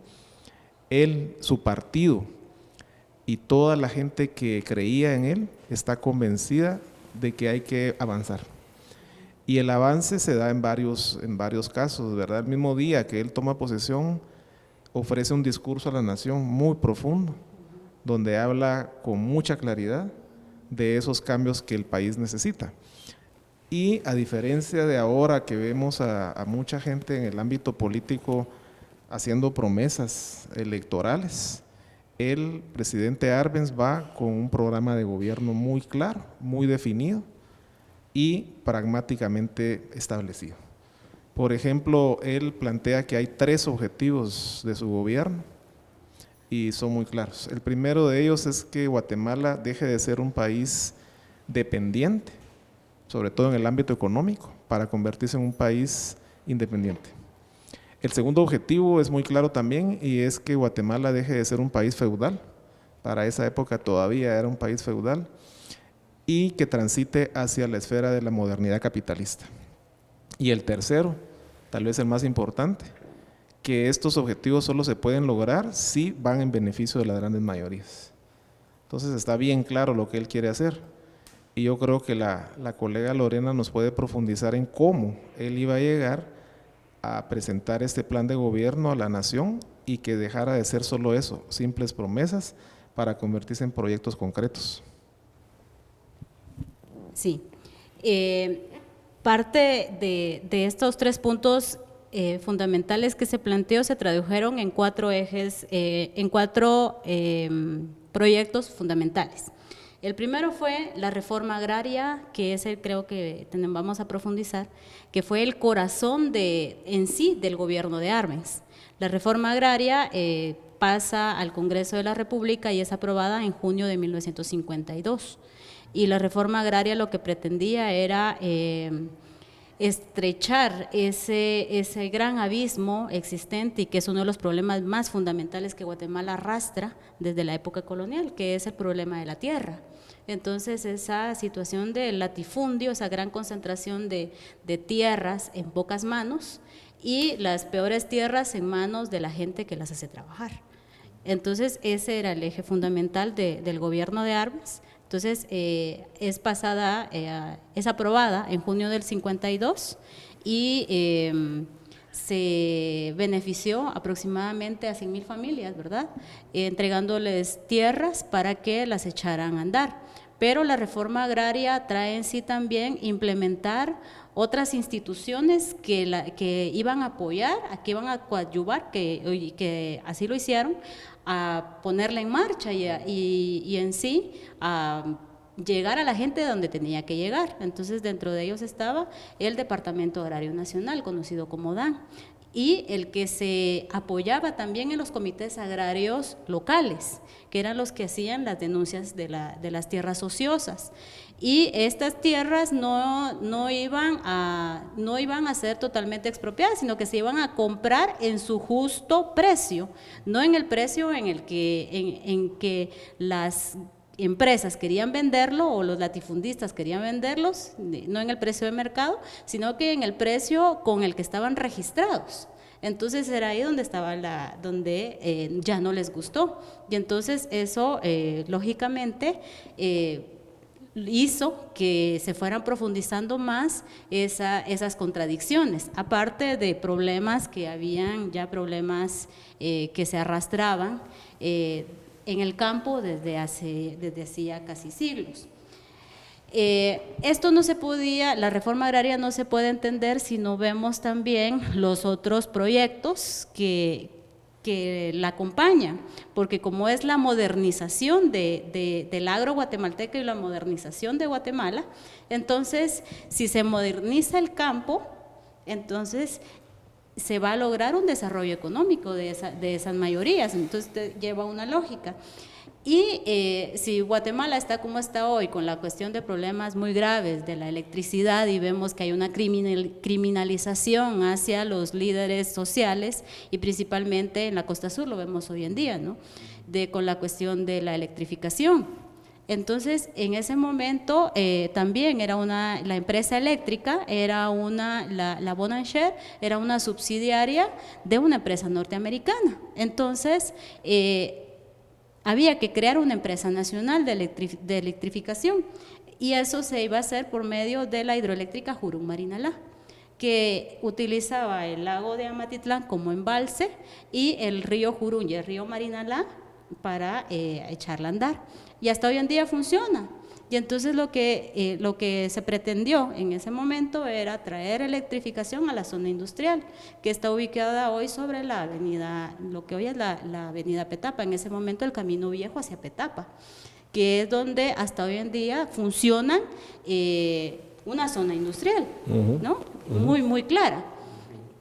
él, su partido y toda la gente que creía en él está convencida de que hay que avanzar. Y el avance se da en varios casos, ¿verdad? El mismo día que él toma posesión, ofrece un discurso a la nación muy profundo, donde habla con mucha claridad de esos cambios que el país necesita. Y a diferencia de ahora que vemos a mucha gente en el ámbito político haciendo promesas electorales, el presidente Arbenz va con un programa de gobierno muy claro, muy definido y pragmáticamente establecido. Por ejemplo, él plantea que hay 3 objetivos de su gobierno y son muy claros. El primero de ellos es que Guatemala deje de ser un país dependiente, sobre todo en el ámbito económico, para convertirse en un país independiente. El segundo objetivo es muy claro también y es que Guatemala deje de ser un país feudal, para esa época todavía era un país feudal, y que transite hacia la esfera de la modernidad capitalista. Y el tercero, tal vez el más importante, que estos objetivos solo se pueden lograr si van en beneficio de las grandes mayorías. Entonces está bien claro lo que él quiere hacer. Y yo creo que la colega Lorena nos puede profundizar en cómo él iba a llegar a presentar este plan de gobierno a la nación y que dejara de ser solo eso, simples promesas, para convertirse en proyectos concretos. Sí. Parte de estos 3 puntos fundamentales que se planteó se tradujeron en 4 ejes, en 4 proyectos fundamentales. El primero fue la reforma agraria, que es el, creo que vamos a profundizar, que fue el corazón en sí del gobierno de Arbenz. La reforma agraria pasa al Congreso de la República y es aprobada en junio de 1952. Y la reforma agraria lo que pretendía era estrechar ese gran abismo existente y que es uno de los problemas más fundamentales que Guatemala arrastra desde la época colonial, que es el problema de la tierra. Entonces esa situación del latifundio, esa gran concentración de tierras en pocas manos y las peores tierras en manos de la gente que las hace trabajar. Entonces ese era el eje fundamental del gobierno de Arbenz. Entonces es aprobada en junio del 52 y se benefició aproximadamente a 100,000 familias, ¿verdad? Entregándoles tierras para que las echaran a andar. Pero la reforma agraria trae en sí también implementar otras instituciones que iban a apoyar, que iban a coadyuvar, que así lo hicieron, a ponerla en marcha y en sí a llegar a la gente donde tenía que llegar. Entonces, dentro de ellos estaba el Departamento Agrario Nacional, conocido como DAN, y el que se apoyaba también en los comités agrarios locales, que eran los que hacían las denuncias de las tierras ociosas. Y estas tierras no iban a ser totalmente expropiadas, sino que se iban a comprar en su justo precio, no en el precio en que las empresas querían venderlo o los latifundistas querían venderlos, no en el precio de mercado, sino que en el precio con el que estaban registrados. Entonces era ahí donde estaba donde ya no les gustó, y entonces eso lógicamente hizo que se fueran profundizando más esas contradicciones, aparte de problemas que habían, ya problemas que se arrastraban en el campo desde hacía casi siglos. Esto no se podía, la reforma agraria no se puede entender si no vemos también los otros proyectos que la acompañan, porque como es la modernización del agro guatemalteco y la modernización de Guatemala, entonces si se moderniza el campo, entonces se va a lograr un desarrollo económico de esas mayorías, entonces lleva una lógica. Y si Guatemala está como está hoy, con la cuestión de problemas muy graves de la electricidad, y vemos que hay una criminalización hacia los líderes sociales, y principalmente en la costa sur lo vemos hoy en día, ¿no? Con la cuestión de la electrificación. Entonces, en ese momento también era la empresa eléctrica, la Bonansher era una subsidiaria de una empresa norteamericana. Entonces, había que crear una empresa nacional de electrificación, y eso se iba a hacer por medio de la hidroeléctrica Jurún-Marinalá, que utilizaba el lago de Amatitlán como embalse y el río Jurún y el río Marinalá para echarla a andar. Y hasta hoy en día funciona. Y entonces lo que se pretendió en ese momento era traer electrificación a la zona industrial, que está ubicada hoy sobre la avenida, lo que hoy es la avenida Petapa, en ese momento el Camino Viejo hacia Petapa, que es donde hasta hoy en día funciona una zona industrial, ¿no? Muy, muy clara.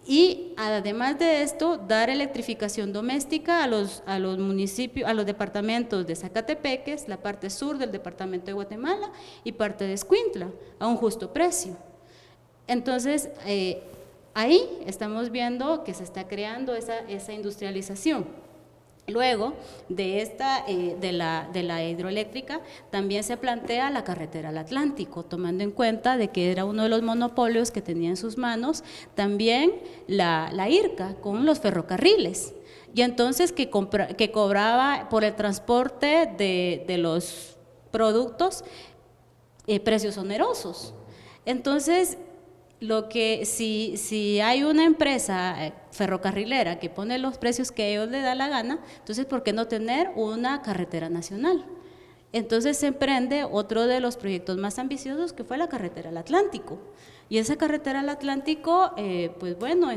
Y además de esto, dar electrificación doméstica a los municipios, a los departamentos de Zacatepeques, la parte sur del departamento de Guatemala y parte de Escuintla, a un justo precio. Entonces, ahí estamos viendo que se está creando esa industrialización. Luego de la hidroeléctrica también se plantea la carretera al Atlántico, tomando en cuenta de que era uno de los monopolios que tenía en sus manos también la IRCA con los ferrocarriles, y entonces que cobraba por el transporte de los productos precios onerosos. Entonces, si hay una empresa ferrocarrilera que pone los precios que a ellos les da la gana, entonces ¿por qué no tener una carretera nacional? Entonces se emprende otro de los proyectos más ambiciosos, que fue la carretera al Atlántico. Y esa carretera al Atlántico, pues bueno,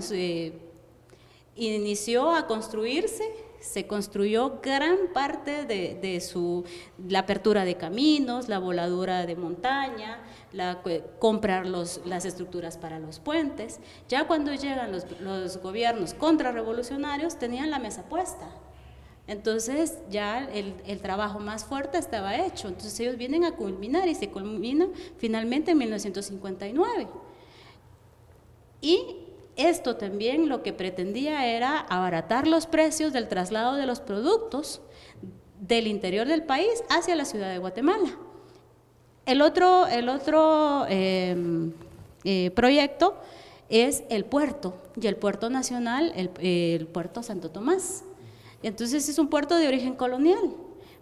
inició a construirse. Se construyó gran parte de la apertura de caminos, la voladura de montaña, comprar las estructuras para los puentes. Ya cuando llegan los gobiernos contrarrevolucionarios, tenían la mesa puesta. Entonces ya el trabajo más fuerte estaba hecho. Entonces ellos vienen a culminar, y se culmina finalmente en 1959. Y esto también lo que pretendía era abaratar los precios del traslado de los productos del interior del país hacia la ciudad de Guatemala. El otro proyecto es el puerto, y el puerto nacional, el puerto Santo Tomás. Entonces es un puerto de origen colonial,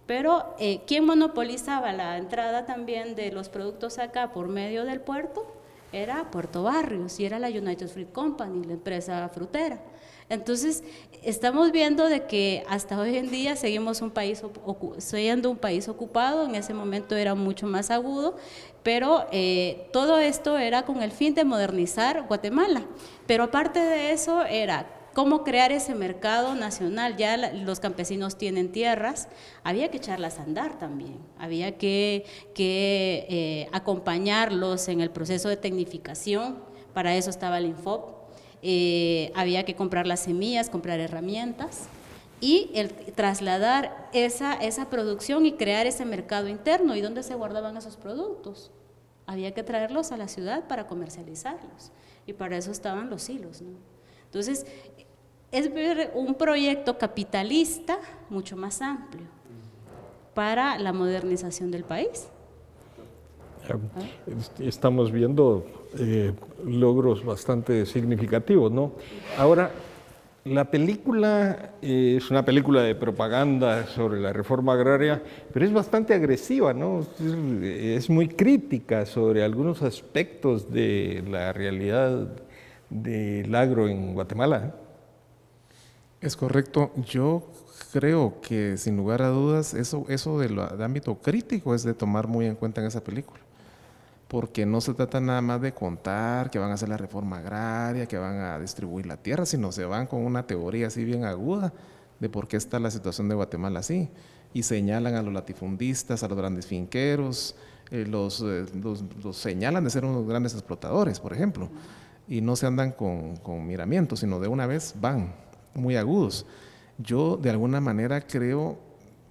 pero ¿quién monopolizaba la entrada también de los productos acá por medio del puerto? Era Puerto Barrios, y era la United Fruit Company, la empresa frutera. Entonces, estamos viendo de que hasta hoy en día seguimos siendo un país ocupado. En ese momento era mucho más agudo, pero todo esto era con el fin de modernizar Guatemala. Pero aparte de eso, era cómo crear ese mercado nacional. Ya los campesinos tienen tierras, había que echarlas a andar también, había que acompañarlos en el proceso de tecnificación, para eso estaba el Infop, había que comprar las semillas, comprar herramientas, y el trasladar esa producción y crear ese mercado interno. ¿Y dónde se guardaban esos productos? Había que traerlos a la ciudad para comercializarlos, y para eso estaban los silos, ¿no? Entonces, es ver un proyecto capitalista mucho más amplio para la modernización del país. Estamos viendo logros bastante significativos, ¿no? Ahora, la película es una película de propaganda sobre la reforma agraria, pero es bastante agresiva, ¿no? Es muy crítica sobre algunos aspectos de la realidad del agro en Guatemala. Es correcto. Yo creo que sin lugar a dudas eso de ámbito crítico es de tomar muy en cuenta en esa película. Porque no se trata nada más de contar que van a hacer la reforma agraria, que van a distribuir la tierra, sino se van con una teoría así bien aguda de por qué está la situación de Guatemala así. Y señalan a los latifundistas, a los grandes finqueros, los señalan de ser unos grandes explotadores, por ejemplo. Y no se andan con miramientos, sino de una vez van, muy agudos. Yo de alguna manera creo,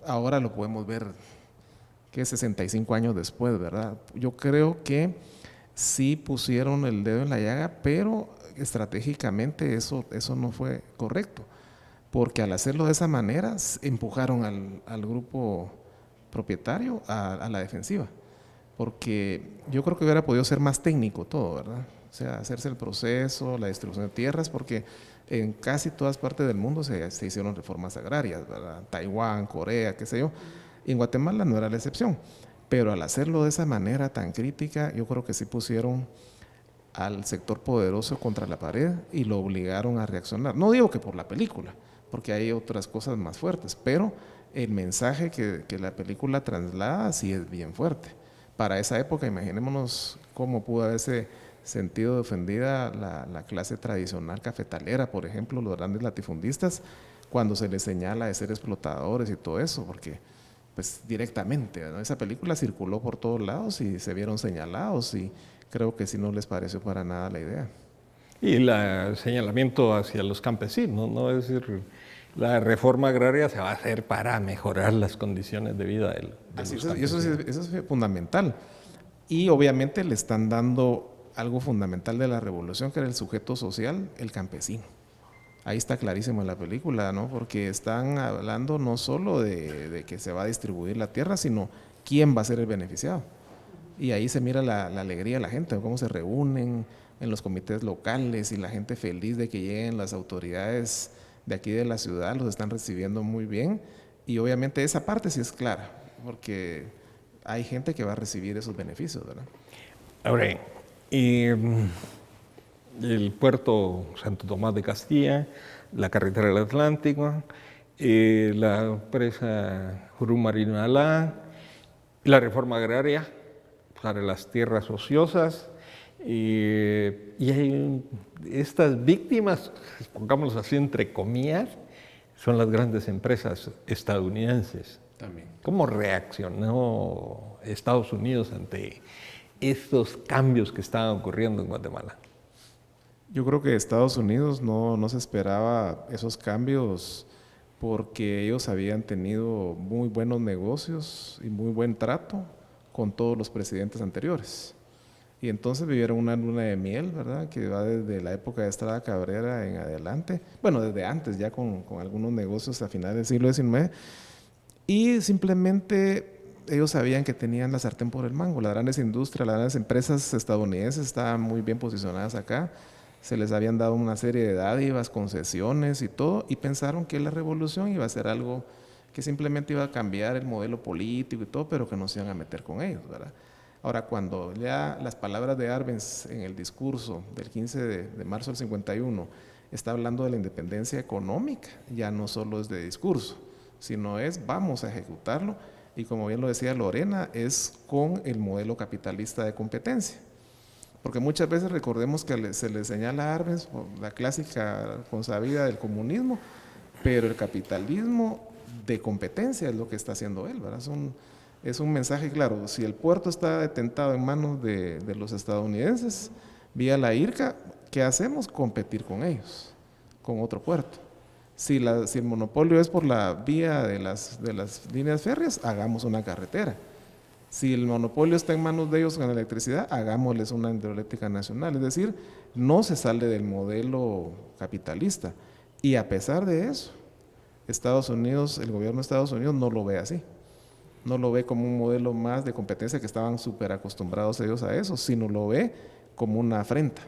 ahora lo podemos ver, que 65 años después, ¿verdad? Yo creo que sí pusieron el dedo en la llaga, pero estratégicamente eso no fue correcto, porque al hacerlo de esa manera empujaron al grupo propietario a la defensiva, porque yo creo que hubiera podido ser más técnico todo, ¿verdad? O sea, hacerse el proceso, la distribución de tierras, porque en casi todas partes del mundo se hicieron reformas agrarias, ¿verdad? Taiwán, Corea, qué sé yo. Y en Guatemala no era la excepción, pero al hacerlo de esa manera tan crítica, yo creo que sí pusieron al sector poderoso contra la pared y lo obligaron a reaccionar. No digo que por la película, porque hay otras cosas más fuertes, pero el mensaje que la película traslada sí es bien fuerte. Para esa época, imaginémonos cómo pudo haberse sentido ofendida la clase tradicional cafetalera, por ejemplo, los grandes latifundistas, cuando se les señala de ser explotadores y todo eso, porque pues directamente, ¿no? Esa película circuló por todos lados y se vieron señalados, y creo que sí no les pareció para nada la idea. Y el señalamiento hacia los campesinos, ¿no? Es decir, la reforma agraria se va a hacer para mejorar las condiciones de vida de los campesinos. Eso es fundamental. Y obviamente le están dando algo fundamental de la revolución, que era el sujeto social, el campesino. Ahí está clarísimo en la película, ¿no? Porque están hablando no solo de que se va a distribuir la tierra, sino quién va a ser el beneficiado. Y ahí se mira la alegría de la gente, cómo se reúnen en los comités locales y la gente feliz de que lleguen las autoridades de aquí de la ciudad, los están recibiendo muy bien. Y obviamente esa parte sí es clara, porque hay gente que va a recibir esos beneficios, ¿verdad? Ahora, el puerto Santo Tomás de Castilla, la carretera del Atlántico, la presa Jurumarinalá, la reforma agraria para las tierras ociosas, y hay estas víctimas, pongámoslo así entre comillas, son las grandes empresas estadounidenses. También. ¿Cómo reaccionó Estados Unidos ante estos cambios que estaban ocurriendo en Guatemala? Yo creo que Estados Unidos no se esperaba esos cambios, porque ellos habían tenido muy buenos negocios y muy buen trato con todos los presidentes anteriores. Y entonces vivieron una luna de miel, ¿verdad? Que va desde la época de Estrada Cabrera en adelante. Bueno, desde antes, ya con algunos negocios a finales del siglo XIX. Y simplemente ellos sabían que tenían la sartén por el mango. Las grandes industrias, las grandes empresas estadounidenses estaban muy bien posicionadas acá. Se les habían dado una serie de dádivas, concesiones y todo, y pensaron que la revolución iba a ser algo que simplemente iba a cambiar el modelo político y todo, pero que no se iban a meter con ellos, ¿verdad? Ahora, cuando ya las palabras de Arbenz en el discurso del 15 de marzo del 51 está hablando de la independencia económica, ya no solo es de discurso, sino es vamos a ejecutarlo, y como bien lo decía Lorena, es con el modelo capitalista de competencia. Porque muchas veces recordemos que se le señala a Arbenz la clásica consabida del comunismo, pero el capitalismo de competencia es lo que está haciendo él, ¿verdad? Es un mensaje claro. Si el puerto está detentado en manos de los estadounidenses, vía la IRCA, ¿qué hacemos? Competir con ellos, con otro puerto. Si el monopolio es por la vía de las líneas férreas, hagamos una carretera. Si el monopolio está en manos de ellos con la electricidad, hagámosles una hidroeléctrica nacional. Es decir, no se sale del modelo capitalista. Y a pesar de eso, Estados Unidos, el gobierno de Estados Unidos no lo ve así. No lo ve como un modelo más de competencia, que estaban súper acostumbrados ellos a eso, sino lo ve como una afrenta,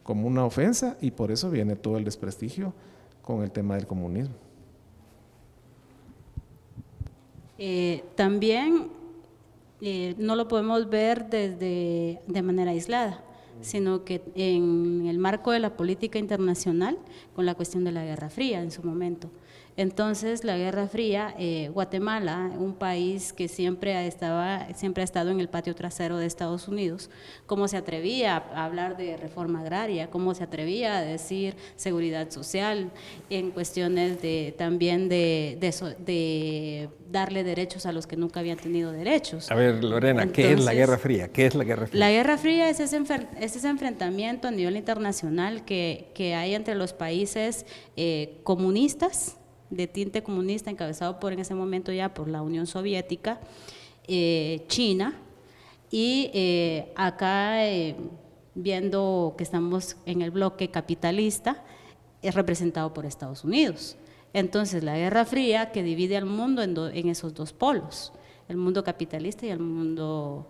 como una ofensa, y por eso viene todo el desprestigio con el tema del comunismo. También no lo podemos ver de manera aislada, sino que en el marco de la política internacional, con la cuestión de la Guerra Fría en su momento. Entonces, la Guerra Fría, Guatemala, un país que siempre ha estado en el patio trasero de Estados Unidos, cómo se atrevía a hablar de reforma agraria, cómo se atrevía a decir seguridad social, en cuestiones también de darle derechos a los que nunca habían tenido derechos. A ver, Lorena, Entonces, ¿qué es la Guerra Fría? ¿Qué es la Guerra Fría? La Guerra Fría es ese enfrentamiento a nivel internacional que hay entre los países comunistas, de tinte comunista, encabezado en ese momento ya por la Unión Soviética, China, y acá viendo que estamos en el bloque capitalista, es representado por Estados Unidos. Entonces, la Guerra Fría que divide al mundo en esos dos polos, el mundo capitalista y el mundo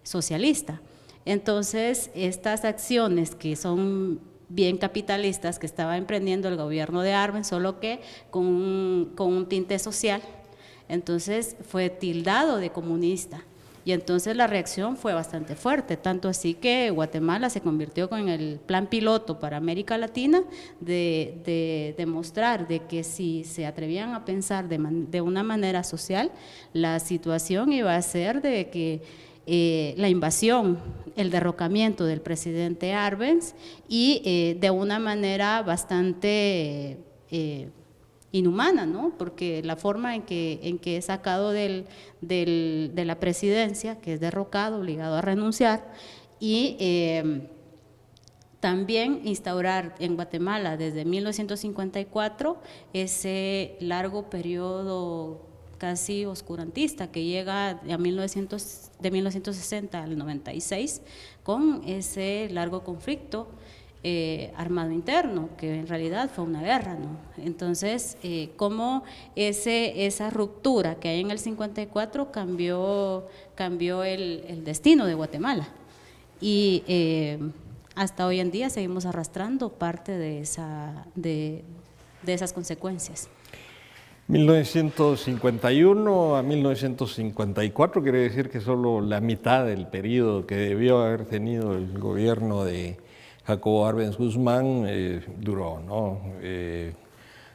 socialista. Entonces, estas acciones que son bien capitalistas que estaba emprendiendo el gobierno de Arbenz, solo que con un tinte social, entonces fue tildado de comunista. Y entonces la reacción fue bastante fuerte, tanto así que Guatemala se convirtió con el plan piloto para América Latina de demostrar de que si se atrevían a pensar de una manera social, la situación iba a ser de que la invasión, el derrocamiento del presidente Arbenz y de una manera bastante inhumana, ¿no? Porque la forma en que es sacado de la presidencia, que es derrocado, obligado a renunciar, y también instaurar en Guatemala desde 1954 ese largo periodo casi oscurantista que llega de 1960 al 96 con ese largo conflicto armado interno, que en realidad fue una guerra, ¿no? Entonces, cómo esa ruptura que hay en el 54 cambió el destino de Guatemala. Y hasta hoy en día seguimos arrastrando parte de esas consecuencias. 1951 a 1954 quiere decir que solo la mitad del periodo que debió haber tenido el gobierno de Jacobo Arbenz Guzmán duró, ¿no?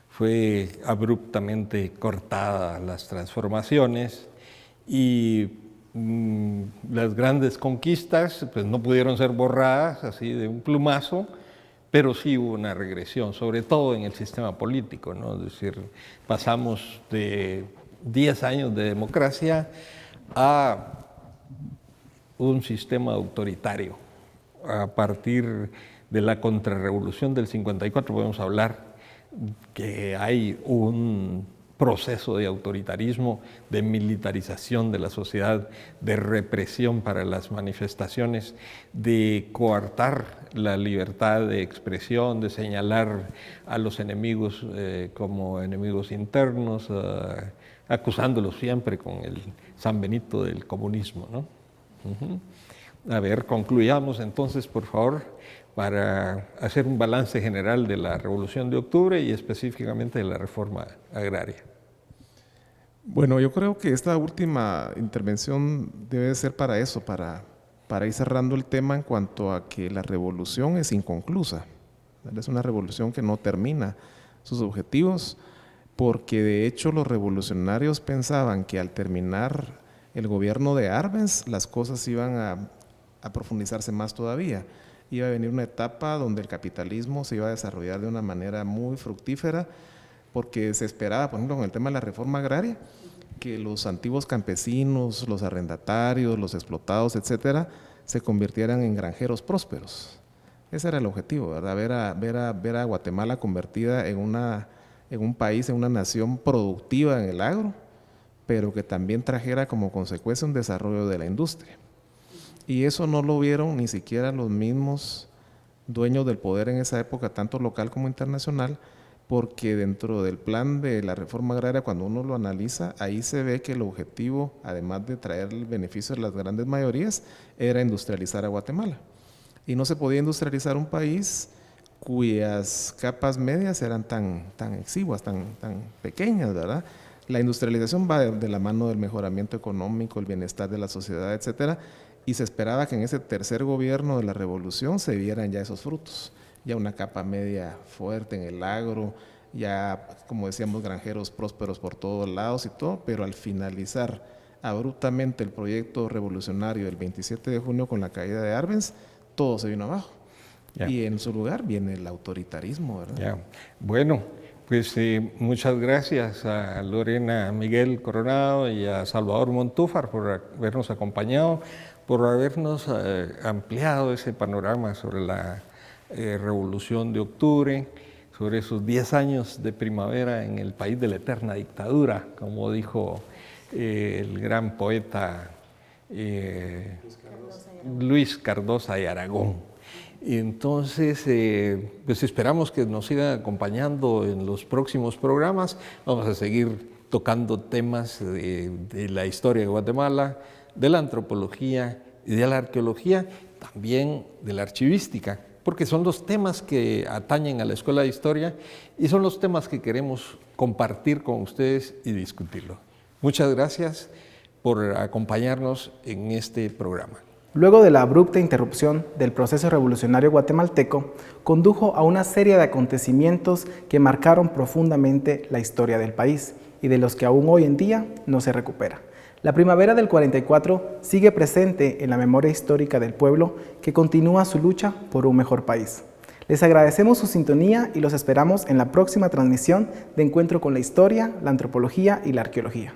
Fue abruptamente cortada las transformaciones y las grandes conquistas pues no pudieron ser borradas así de un plumazo, pero sí hubo una regresión, sobre todo en el sistema político, ¿no? Es decir, pasamos de 10 años de democracia a un sistema autoritario. A partir de la contrarrevolución del 54 podemos hablar que hay un proceso de autoritarismo, de militarización de la sociedad, de represión para las manifestaciones, de coartar la libertad de expresión, de señalar a los enemigos como enemigos internos, acusándolos siempre con el San Benito del comunismo, ¿no? A ver, concluyamos entonces, por favor, para hacer un balance general de la Revolución de Octubre y específicamente de la reforma agraria. Bueno, yo creo que esta última intervención debe ser para eso, para ir cerrando el tema en cuanto a que la revolución es inconclusa. Es una revolución que no termina sus objetivos, porque de hecho los revolucionarios pensaban que al terminar el gobierno de Arbenz las cosas iban a a profundizarse más todavía. Iba a venir una etapa donde el capitalismo se iba a desarrollar de una manera muy fructífera, porque se esperaba, por ejemplo, con el tema de la reforma agraria, que los antiguos campesinos, los arrendatarios, los explotados, etcétera, se convirtieran en granjeros prósperos. Ese era el objetivo, ¿verdad? Ver a Guatemala convertida en un país, en una nación productiva en el agro, pero que también trajera como consecuencia un desarrollo de la industria. Y eso no lo vieron ni siquiera los mismos dueños del poder en esa época, tanto local como internacional, porque dentro del plan de la reforma agraria, cuando uno lo analiza, ahí se ve que el objetivo, además de traer el beneficio a las grandes mayorías, era industrializar a Guatemala. Y no se podía industrializar un país cuyas capas medias eran tan exiguas, tan pequeñas, ¿verdad? La industrialización va de la mano del mejoramiento económico, el bienestar de la sociedad, etcétera, y se esperaba que en ese tercer gobierno de la revolución se vieran ya esos frutos, ya una capa media fuerte en el agro, ya, como decíamos, granjeros prósperos por todos lados y todo, pero al finalizar abruptamente el proyecto revolucionario del 27 de junio con la caída de Arbenz, todo se vino abajo. Yeah. Y en su lugar viene el autoritarismo, ¿verdad? Yeah. Bueno, pues muchas gracias a Lorena Miguel Coronado y a Salvador Montúfar por habernos acompañado, por habernos ampliado ese panorama sobre la Revolución de Octubre, sobre esos 10 años de primavera en el país de la eterna dictadura, como dijo el gran poeta Luis Cardosa y Aragón. Y entonces, pues esperamos que nos sigan acompañando en los próximos programas. Vamos a seguir tocando temas de la historia de Guatemala, de la antropología y de la arqueología, también de la archivística, porque son los temas que atañen a la Escuela de Historia y son los temas que queremos compartir con ustedes y discutirlo. Muchas gracias por acompañarnos en este programa. Luego de la abrupta interrupción del proceso revolucionario guatemalteco, condujo a una serie de acontecimientos que marcaron profundamente la historia del país y de los que aún hoy en día no se recupera. La primavera del 44 sigue presente en la memoria histórica del pueblo que continúa su lucha por un mejor país. Les agradecemos su sintonía y los esperamos en la próxima transmisión de Encuentro con la Historia, la Antropología y la Arqueología.